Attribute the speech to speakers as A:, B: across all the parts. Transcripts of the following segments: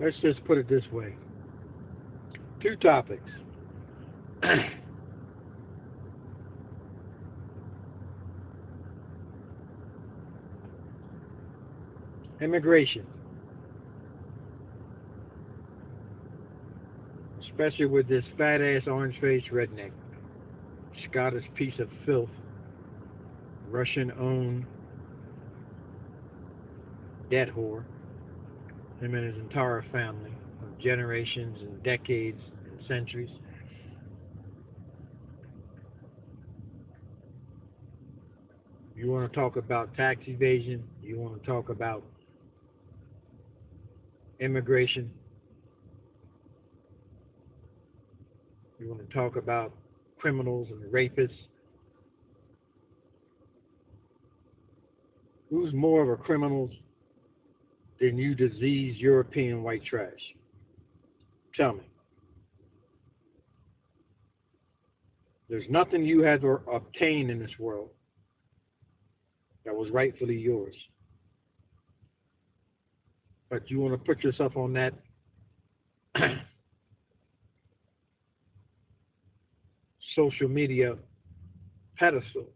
A: Let's just put it this way. Two topics. Immigration, especially with this fat ass orange faced redneck, Scottish piece of filth, Russian owned debt whore, him and his entire family of generations and decades and centuries. You want to talk about tax evasion, you want to talk about immigration, you want to talk about criminals and rapists. Who's more of a criminal than you diseased European white trash? Tell me. There's nothing you had to obtain in this world that was rightfully yours. But you want to put yourself on that social media pedestal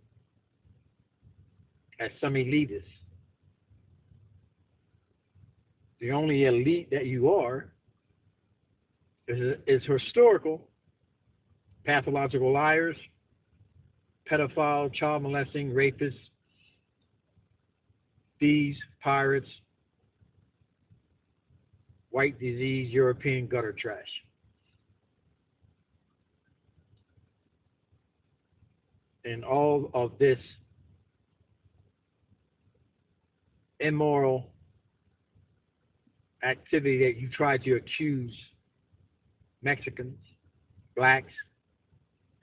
A: as some elitist. The only elite that you are is historical, pathological liars, pedophile, child molesting, rapists, thieves, pirates, white disease, European gutter trash. And all of this immoral activity that you try to accuse Mexicans, blacks,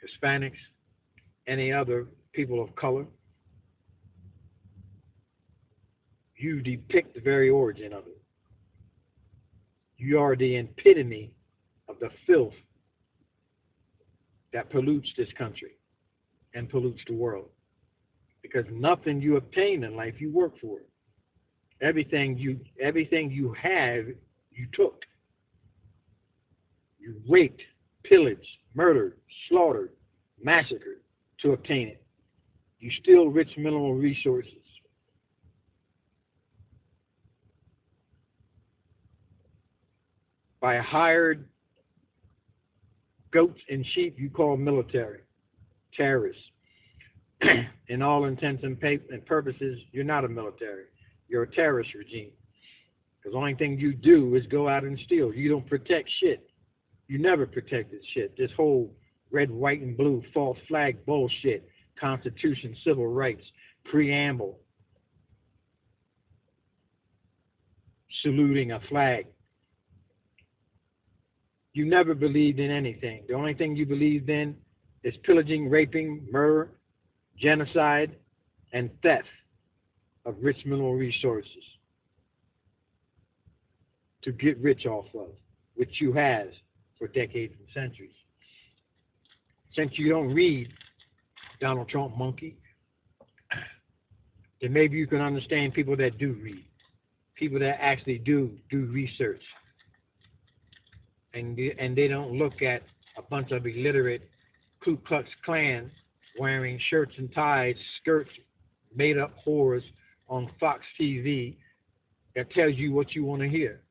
A: Hispanics, any other people of color, you depict the very origin of it. You are the epitome of the filth that pollutes this country and pollutes the world. Because nothing you obtain in life you work for. Everything you have, you took. You raped, pillaged, murdered, slaughtered, massacred to obtain it. You steal rich mineral resources. By hired goats and sheep you call military, terrorists. In all intents and purposes, you're not a military. You're a terrorist regime. Because the only thing you do is go out and steal. You don't protect shit. You never protected shit. This whole red, white, and blue false flag bullshit, Constitution, civil rights, preamble, saluting a flag. You never believed in anything. The only thing you believed in is pillaging, raping, murder, genocide, and theft of rich mineral resources to get rich off of, which you have for decades and centuries. Since you don't read, Donald Trump monkey, then maybe you can understand people that do read, people that actually do research, and they don't look at a bunch of illiterate Ku Klux Klan wearing shirts and ties, skirts, made-up whores on Fox TV that tells you what you want to hear.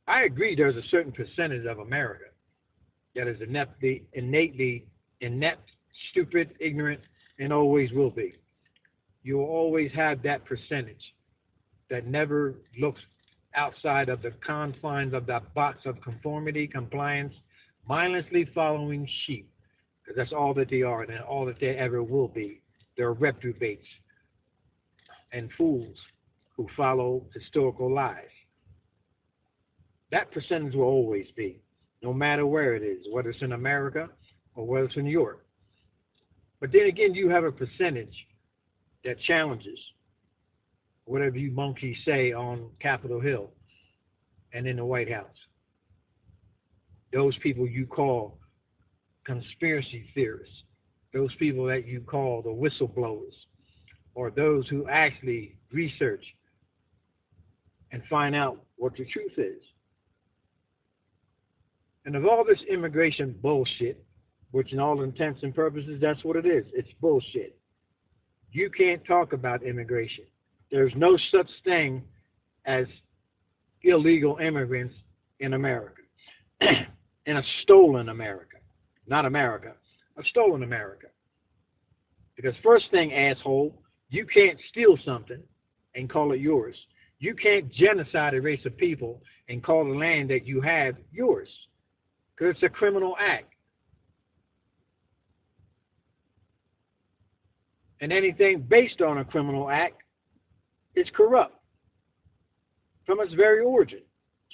A: I agree there's a certain percentage of America that is innately inept, stupid, ignorant, and always will be. You will always have that percentage that never looks outside of the confines of that box of conformity, compliance, mindlessly following sheep, because that's all that they are and all that they ever will be. They're reprobates and fools who follow historical lies. That percentage will always be, no matter where it is, whether it's in America or whether it's in Europe. But then again, you have a percentage that challenges whatever you monkeys say on Capitol Hill and in the White House. Those people you call conspiracy theorists, those people that you call the whistleblowers, or those who actually research and find out what the truth is. And of all this immigration bullshit, which in all intents and purposes, that's what it is. It's bullshit. You can't talk about immigration. There's no such thing as illegal immigrants in America. In a stolen America. Not America. A stolen America. Because first thing, asshole, you can't steal something and call it yours. You can't genocide a race of people and call the land that you have yours. Because it's a criminal act. And anything based on a criminal act is corrupt from its very origin.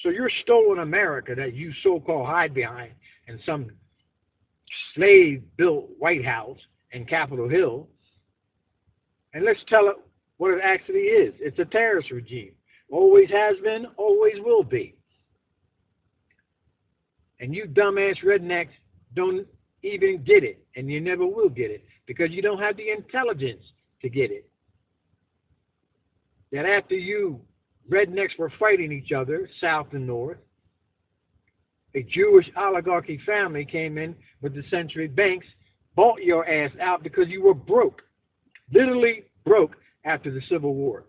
A: So your stolen America that you so-called hide behind in some slave-built White House in Capitol Hill, and let's tell it what it actually is. It's a terrorist regime. Always has been, always will be. And you dumbass rednecks don't even get it, and you never will get it, because you don't have the intelligence to get it. That after you rednecks were fighting each other, south and north, a Jewish oligarchy family came in with the century banks, bought your ass out because you were broke, literally broke after the Civil War.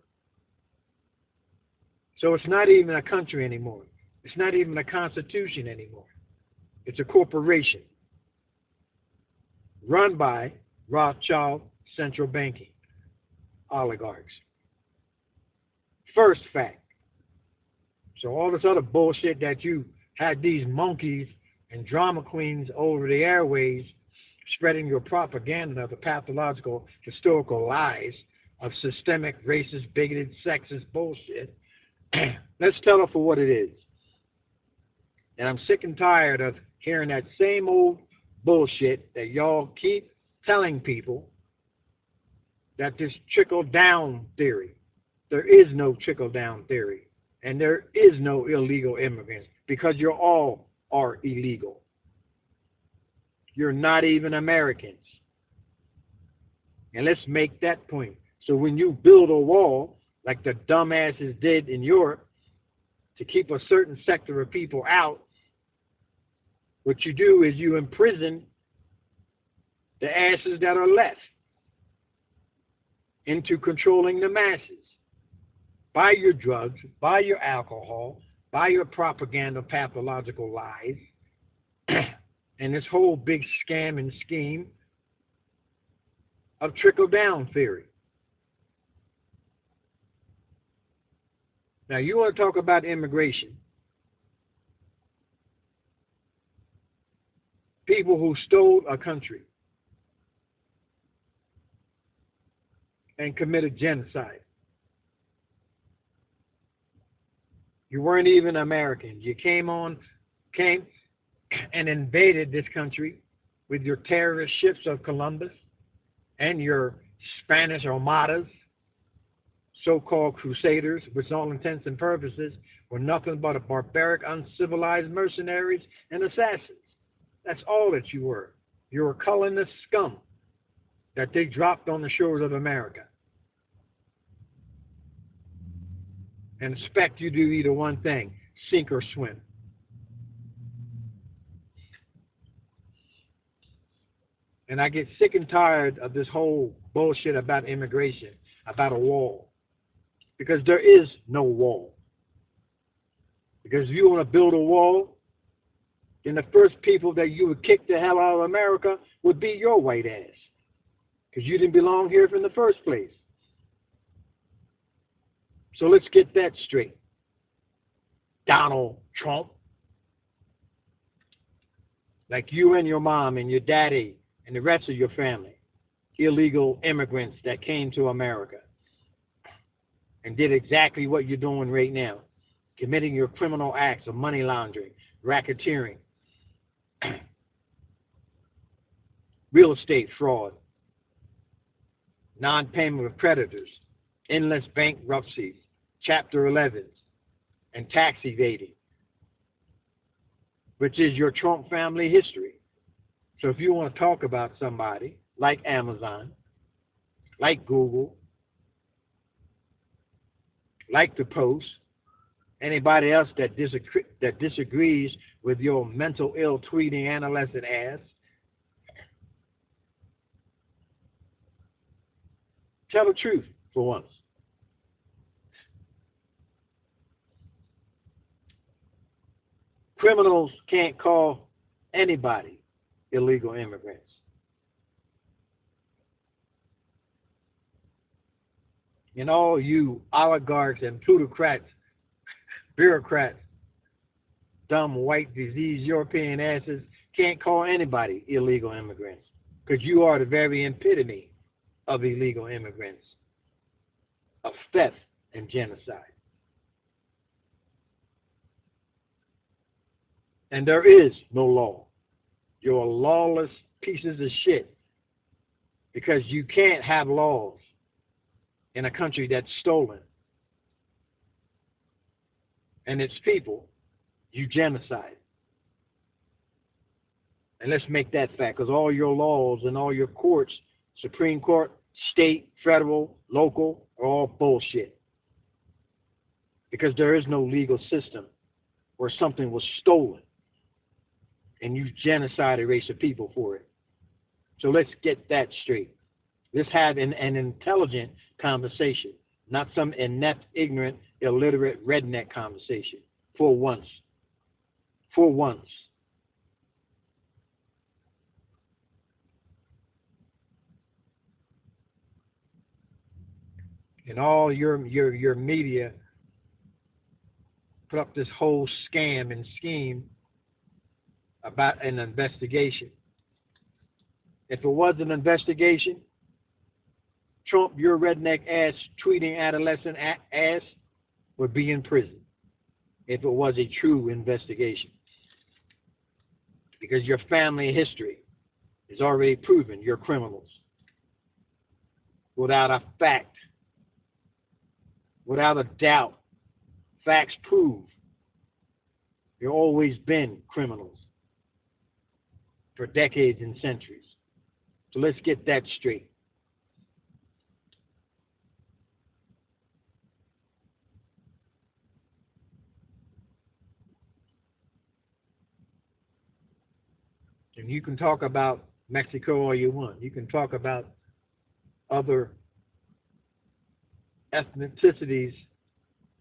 A: So it's not even a country anymore. It's not even a constitution anymore. It's a corporation run by Rothschild central banking oligarchs. First fact. So all this other bullshit that you had these monkeys and drama queens over the airways spreading your propaganda of the pathological historical lies of systemic, racist, bigoted, sexist bullshit. Let's tell it for what it is. And I'm sick and tired of hearing that same old bullshit that y'all keep telling people, that this trickle-down theory. There is no trickle-down theory. And there is no illegal immigrants, because you all are illegal. You're not even Americans. And let's make that point. So when you build a wall, like the dumbasses did in Europe, to keep a certain sector of people out, what you do is you imprison the asses that are left into controlling the masses. By your drugs, by your alcohol, by your propaganda, pathological lies, and this whole big scam and scheme of trickle-down theory. Now, you want to talk about immigration. People who stole a country and committed genocide. You weren't even Americans. You came and invaded this country with your terrorist ships of Columbus and your Spanish armadas, so-called crusaders, which all intents and purposes were nothing but a barbaric, uncivilized mercenaries and assassins. That's all that you were. You were colonist scum that they dropped on the shores of America and expect you to do either one thing, sink or swim. And I get sick and tired of this whole bullshit about immigration, about a wall. Because there is no wall. Because if you want to build a wall, then the first people that you would kick the hell out of America would be your white ass. Because you didn't belong here in the first place. So let's get that straight. Donald Trump. Like you and your mom and your daddy and the rest of your family. Illegal immigrants that came to America and did exactly what you're doing right now. Committing your criminal acts of money laundering, racketeering, real estate fraud, non-payment of creditors, endless bankruptcies, Chapter 11s, and tax evading, which is your Trump family history. So if you want to talk about somebody like Amazon, like Google, like the Post, anybody else that disagrees with your mental ill tweeting adolescent ass, tell the truth for once. Criminals can't call anybody illegal immigrants. And all you oligarchs and plutocrats, bureaucrats, dumb white diseased European asses can't call anybody illegal immigrants because you are the very epitome of illegal immigrants, of theft and genocide. And there is no law. You're lawless pieces of shit because you can't have laws in a country that's stolen and its people you genocide. And let's make that fact, because all your laws and all your courts, Supreme Court, state, federal, local, are all bullshit. Because there is no legal system where something was stolen and you genocide a race of people for it. So let's get that straight. Let's have an intelligent conversation, not some inept, ignorant, illiterate, redneck conversation. For once. For once. And all your media put up this whole scam and scheme about an investigation. If it was an investigation, Trump, your redneck ass, tweeting adolescent ass, would be in prison if it was a true investigation. Because your family history is already proven you're criminals. Without a fact, without a doubt, facts prove you've always been criminals for decades and centuries. So let's get that straight. And you can talk about Mexico all you want. You can talk about other ethnicities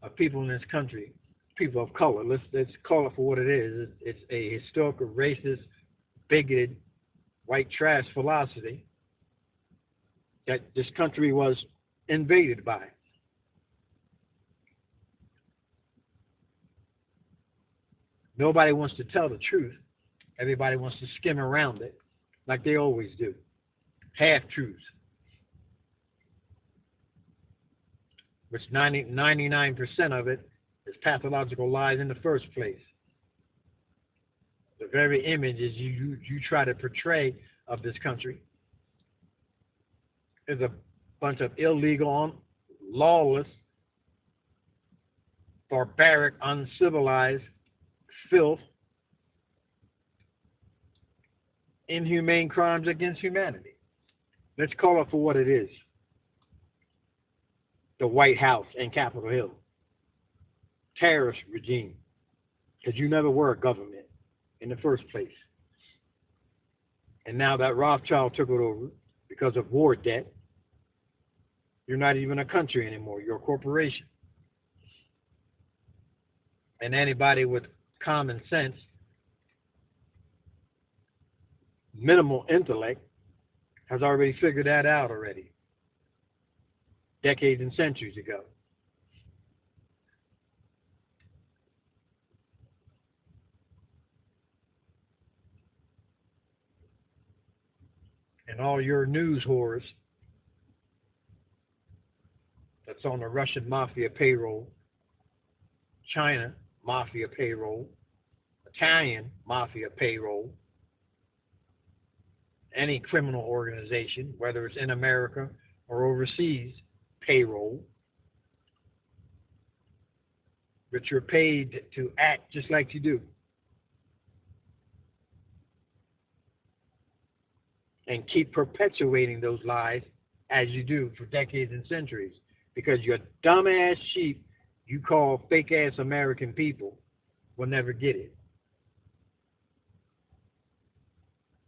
A: of people in this country, people of color. Let's call it for what it is. It's a historical, racist, bigoted, white trash philosophy that this country was invaded by. Nobody wants to tell the truth. Everybody wants to skim around it like they always do. Half-truths. Which 99% of it is pathological lies in the first place. The very images you try to portray of this country is a bunch of illegal, lawless, barbaric, uncivilized filth, inhumane crimes against humanity. Let's call it for what it is. The White House and Capitol Hill. Terrorist regime. Because you never were a government in the first place. And now that Rothschild took it over because of war debt, you're not even a country anymore. You're a corporation. And anybody with common sense, minimal intellect, has already figured that out already. Decades and centuries ago. And all your news whores that's on the Russian mafia payroll, China mafia payroll, Italian mafia payroll, any criminal organization, whether it's in America or overseas, payroll, but you're paid to act just like you do. and keep perpetuating those lies as you do for decades and centuries. Because your dumbass sheep you call fake ass American people will never get it.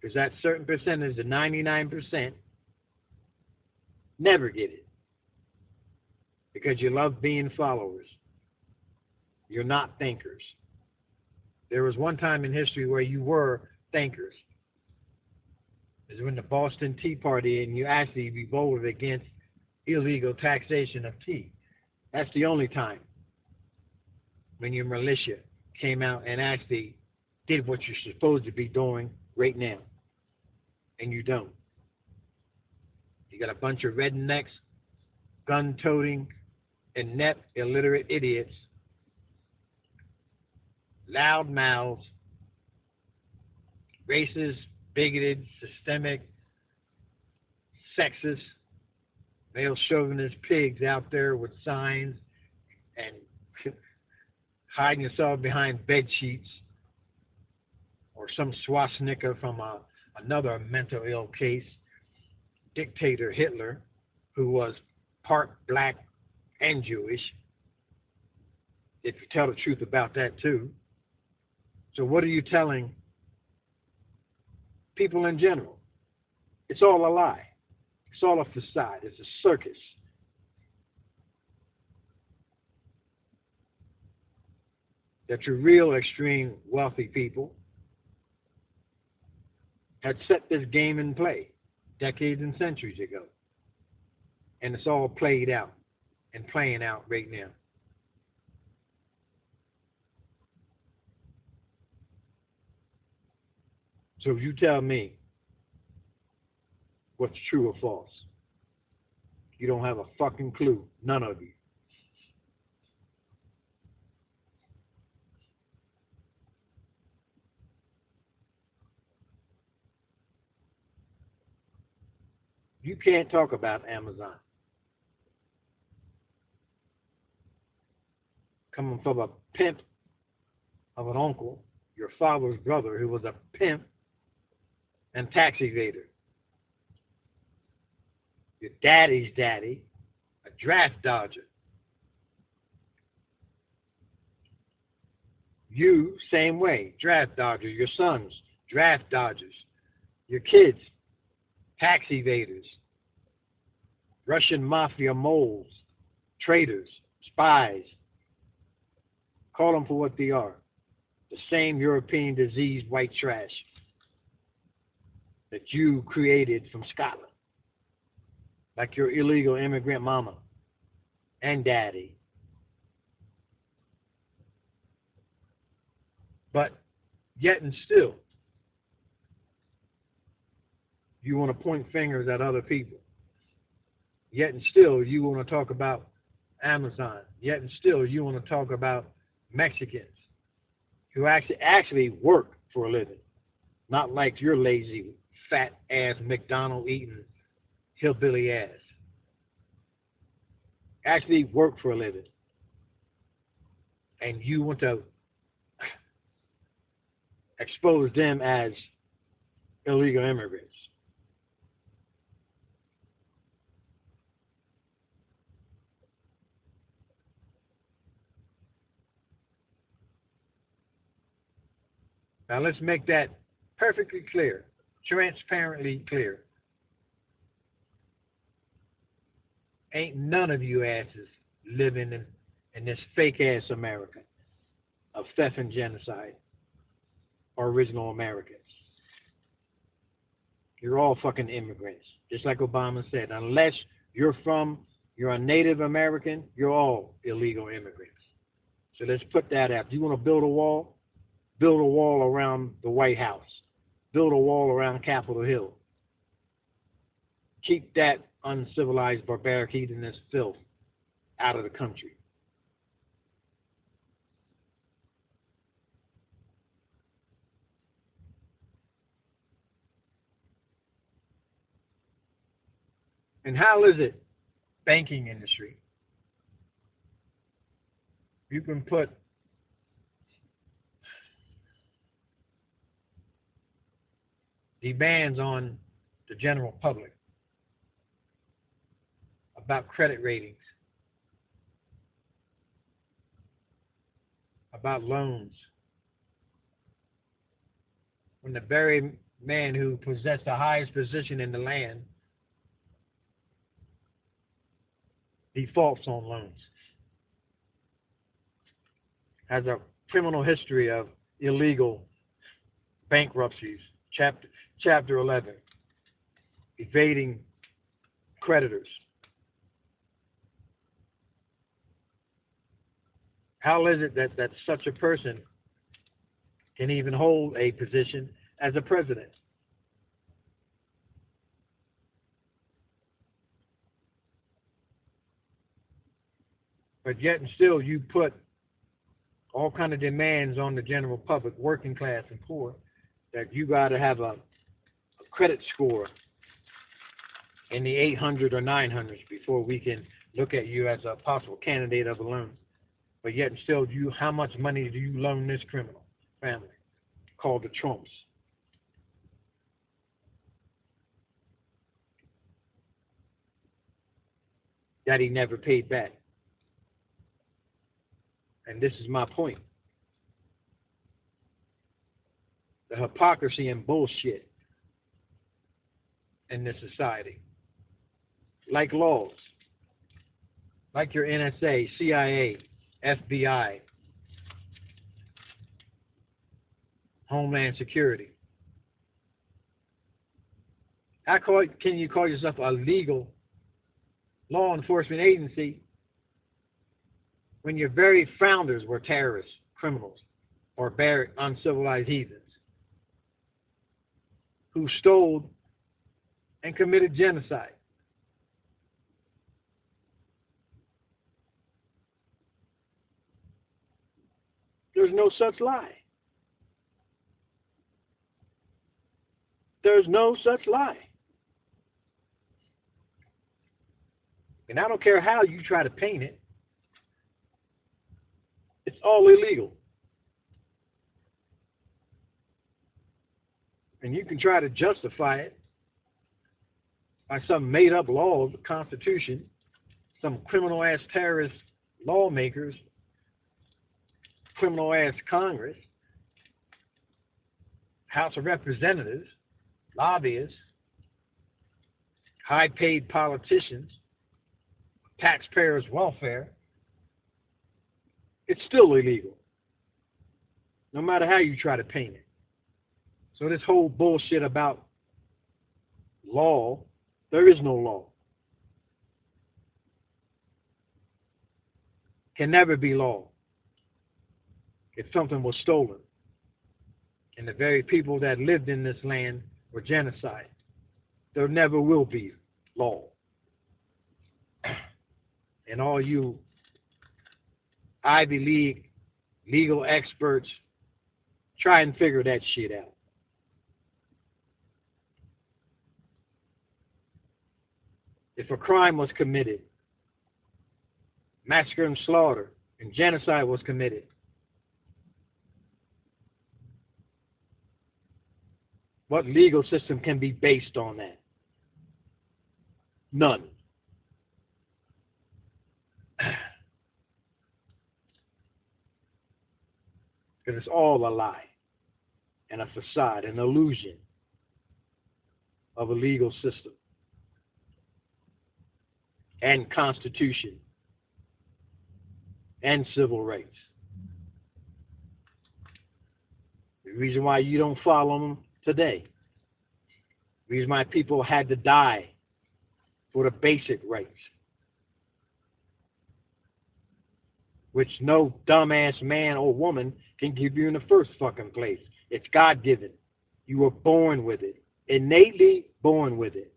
A: Because that certain percentage, the 99%, never get it. Because you love being followers. You're not thinkers. There was one time in history where you were thinkers. It was when the Boston Tea Party and you actually revolted against illegal taxation of tea. That's the only time when your militia came out and actually did what you're supposed to be doing right now. And you don't. You got a bunch of rednecks, gun-toting, inept, illiterate idiots, loud mouths, racist, bigoted, systemic, sexist, male chauvinist pigs out there with signs and hiding yourself behind bed sheets, or some swastika from another mental ill case, dictator Hitler, who was part black and Jewish, if you tell the truth about that too. So what are you telling people in general? It's all a lie. It's all a facade. It's a circus. That your real extreme wealthy people had set this game in play decades and centuries ago. And it's all played out and playing out right now. So you tell me what's true or false. You don't have a fucking clue. None of you. You can't talk about Amazon. Coming from a pimp of an uncle, your father's brother, who was a pimp and tax evader. Your daddy's daddy, a draft dodger. You, same way, draft dodger. Your sons, draft dodgers. Your kids, tax evaders. Russian mafia moles, traitors, spies. Call them for what they are. The same European disease white trash that you created from Scotland. Like your illegal immigrant mama and daddy. But yet and still, you want to point fingers at other people. Yet and still, you want to talk about Amazon. Yet and still, you want to talk about Mexicans who actually work for a living. Not like your lazy, fat ass, McDonald eating hillbilly ass. Actually work for a living. And you want to expose them as illegal immigrants. Now let's make that perfectly clear, transparently clear. Ain't none of you asses living in this fake ass America of theft and genocide or original Americans. You're all fucking immigrants. Just like Obama said, unless you're a Native American, you're all illegal immigrants. So let's put that out. Do you want to build a wall? Build a wall around the White House. Build a wall around Capitol Hill. Keep that uncivilized, barbaric, heathenist filth out of the country. And how is it, banking industry? You can put demands on the general public about credit ratings, about loans, when the very man who possessed the highest position in the land defaults on loans, has a criminal history of illegal bankruptcies, chapter 11, evading creditors. How is it that such a person can even hold a position as a president? But yet and still you put all kind of demands on the general public, working class and poor, that you got to have a credit score in the 800 or 900s before we can look at you as a possible candidate of a loan. But yet and still, how much money do you loan this criminal family called the Trumps? That he never paid back. And this is my point. The hypocrisy and bullshit in this society. Like laws. Like your NSA, CIA, FBI, Homeland Security. How can you call yourself a legal law enforcement agency when your very founders were terrorists, criminals, or barbaric, uncivilized heathens who stole and committed genocide? There's no such lie. There's no such lie. And I don't care how you try to paint it. It's all illegal. And you can try to justify it by some made-up law of the Constitution, some criminal-ass terrorist lawmakers, criminal-ass Congress, House of Representatives, lobbyists, high-paid politicians, taxpayers' welfare. It's still illegal, no matter how you try to paint it. So this whole bullshit about law, there is no law. Can never be law if something was stolen. And the very people that lived in this land were genocide. There never will be law. And all you Ivy League legal experts, try and figure that shit out. If a crime was committed, massacre and slaughter, and genocide was committed, what legal system can be based on that? None. Because it's all a lie and a facade, an illusion of a legal system and constitution and civil rights. The reason why you don't follow them today, the reason why people had to die for the basic rights, which no dumbass man or woman can give you in the first fucking place. It's God-given. You were born with it, innately born with it.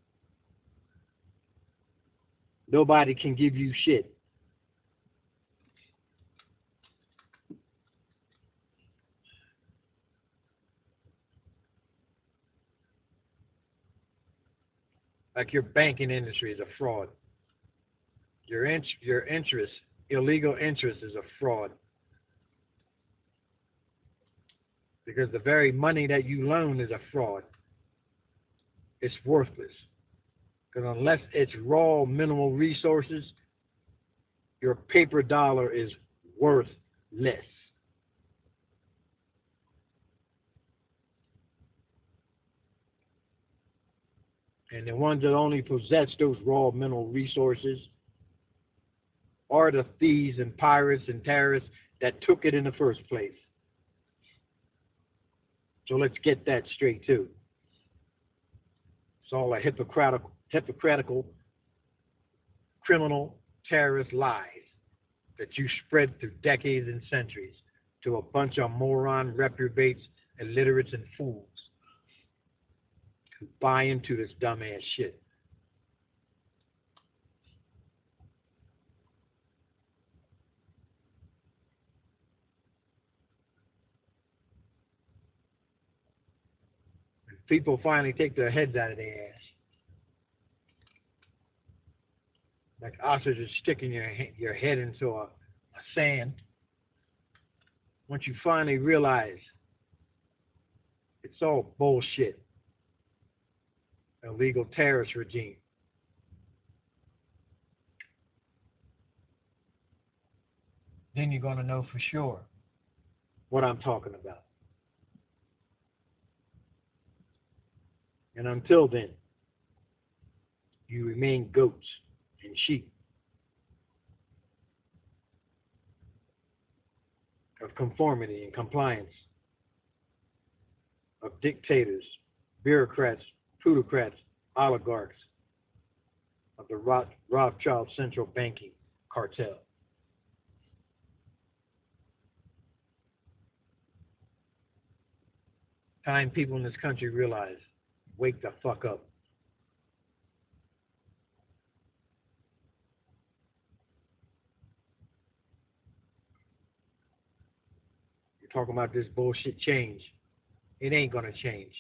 A: Nobody can give you shit. Like your banking industry is a fraud. Your interest, illegal interest, is a fraud. Because the very money that you loan is a fraud. it's worthless. Because unless it's raw minimal resources, your paper dollar is worth less. And the ones that only possess those raw mineral resources are the thieves and pirates and terrorists that took it in the first place. So let's get that straight too. It's all a hypocritical, criminal, terrorist lies that you spread through decades and centuries to a bunch of moron, reprobates, illiterates, and fools who buy into this dumbass shit. When people finally take their heads out of their ass, like ostriches sticking your head into a sand, once you finally realize it's all bullshit, illegal terrorist regime, then you're going to know for sure what I'm talking about. And until then, you remain goats and sheep of conformity and compliance, of dictators, bureaucrats, plutocrats, oligarchs, of the Rothschild central banking cartel. Time people in this country realize, wake the fuck up. You're talking about this bullshit change. It ain't going to change.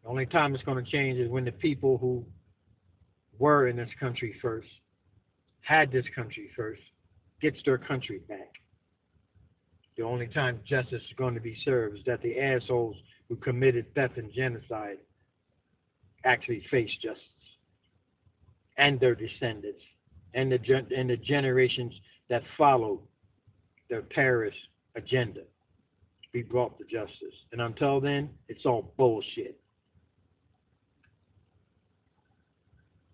A: The only time it's going to change is when the people who were in this country first, had this country first, gets their country back. The only time justice is going to be served is that the assholes who committed theft and genocide actually face justice. And their descendants. And the generations that followed their terrorist agenda be brought to justice. And until then, it's all bullshit.